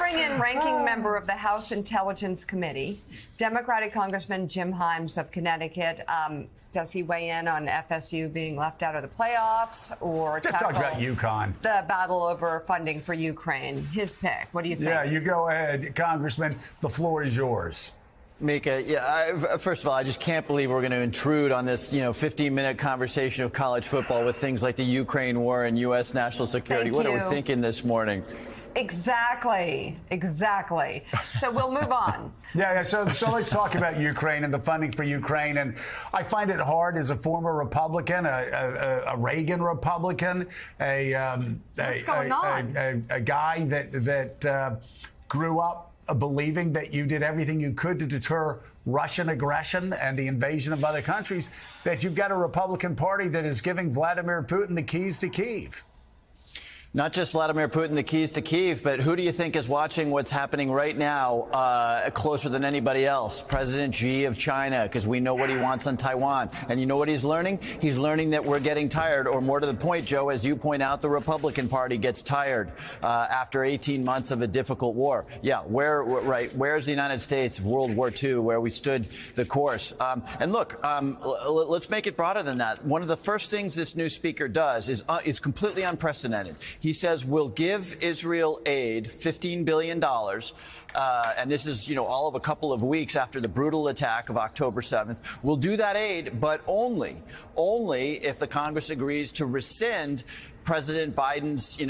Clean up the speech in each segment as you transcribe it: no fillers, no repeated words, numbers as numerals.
bring in ranking member of the House Intelligence Committee, Democratic Congressman Jim Himes of Connecticut. Does he weigh in on FSU being left out of the playoffs, or just talk about UConn? The battle over funding for Ukraine. His pick. What do you think? Yeah, you go ahead, Congressman. The floor is yours. Mika, first of all, I just can't believe we're going to intrude on this, 15-minute conversation of college football with things like the Ukraine war and U.S. national security. What are we thinking this morning? Exactly. So we'll move on. So let's talk about Ukraine and the funding for Ukraine. And I find it hard as a former Republican, a Reagan Republican, What's going on? A guy that grew up believing that you did everything you could to deter Russian aggression and the invasion of other countries, that you've got a Republican Party that is giving Vladimir Putin the keys to Kyiv. Not just Vladimir Putin the keys to Kyiv, but who do you think is watching what's happening right now closer than anybody else? President Xi of China, because we know what he wants on Taiwan. And you know what he's learning? He's learning that we're getting tired, or more to the point, Joe, as you point out, the Republican Party gets tired after 18 months of a difficult war. Yeah, where's the United States of World War II, where we stood the course? And look, let's make it broader than that. One of the first things this new speaker does is completely unprecedented. He says we'll give Israel aid, $15 billion. And this is, all of a couple of weeks after the brutal attack of October 7th. We'll do that aid, but only if the Congress agrees to rescind President Biden's,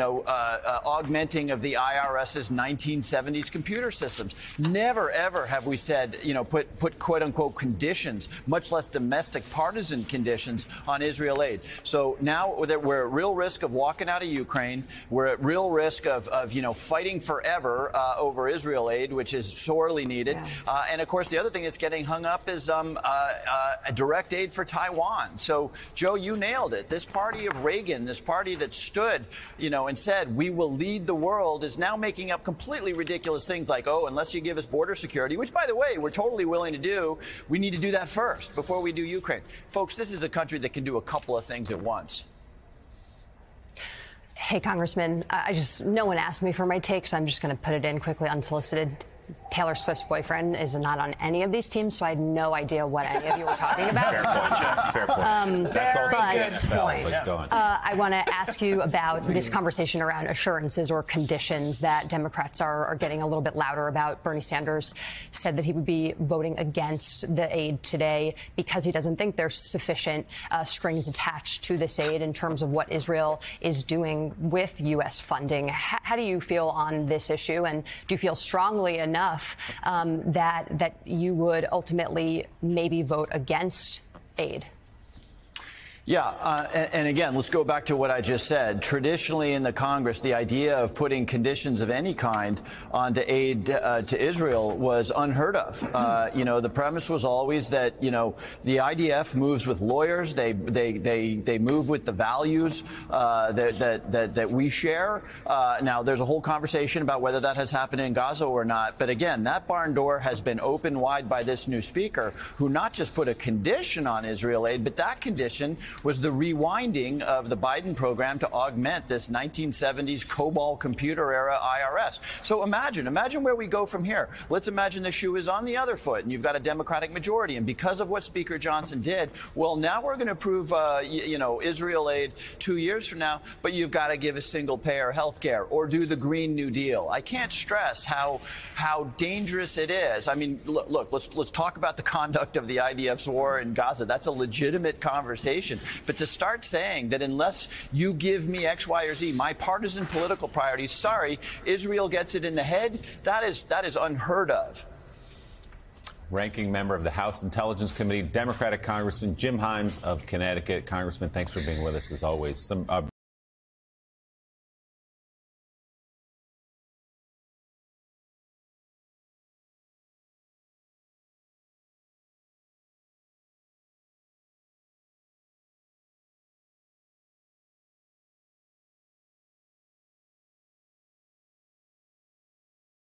augmenting of the IRS's 1970s computer systems. Never, ever have we said, put quote unquote conditions, much less domestic partisan conditions on Israel aid. So now that we're at real risk of walking out of Ukraine, we're at real risk of fighting forever over Israel aid, which is sorely needed. Yeah. And of course, the other thing that's getting hung up is a direct aid for Taiwan. So, Joe, you nailed it. This party of Reagan, this party that stood, and said, we will lead the world, is now making up completely ridiculous things like, unless you give us border security, which, by the way, we're totally willing to do, we need to do that first before we do Ukraine. Folks, this is a country that can do a couple of things at once. Hey, Congressman, no one asked me for my take, so I'm just going to put it in quickly, unsolicited. Taylor Swift's boyfriend is not on any of these teams, so I had no idea what any of you were talking about. Fair point, Jen. Fair point. That's also good point. Go on. I want to ask you about this conversation around assurances or conditions that Democrats are getting a little bit louder about. Bernie Sanders said that he would be voting against the aid today because he doesn't think there's sufficient strings attached to this aid in terms of what Israel is doing with U.S. funding. How do you feel on this issue, and do you feel strongly enough that you would ultimately maybe vote against aid? Yeah, and again, let's go back to what I just said. Traditionally in the Congress, the idea of putting conditions of any kind onto aid to Israel was unheard of. The premise was always that, the IDF moves with lawyers. They move with the values that we share. Now, there's a whole conversation about whether that has happened in Gaza or not. But again, that barn door has been opened wide by this new speaker, who not just put a condition on Israel aid, but that condition was the rewinding of the Biden program to augment this 1970s COBOL computer era IRS. So imagine where we go from here. Let's imagine the shoe is on the other foot and you've got a Democratic majority. And because of what Speaker Johnson did, well, now we're going to approve, Israel aid 2 years from now, but you've got to give a single payer health care or do the Green New Deal. I can't stress how dangerous it is. I mean, look, let's talk about the conduct of the IDF's war in Gaza. That's a legitimate conversation. But to start saying that unless you give me X, Y, or Z, my partisan political priorities, sorry, Israel gets it in the head, that is unheard of. Ranking member of the House Intelligence Committee, Democratic Congressman Jim Himes of Connecticut. Congressman, thanks for being with us as always.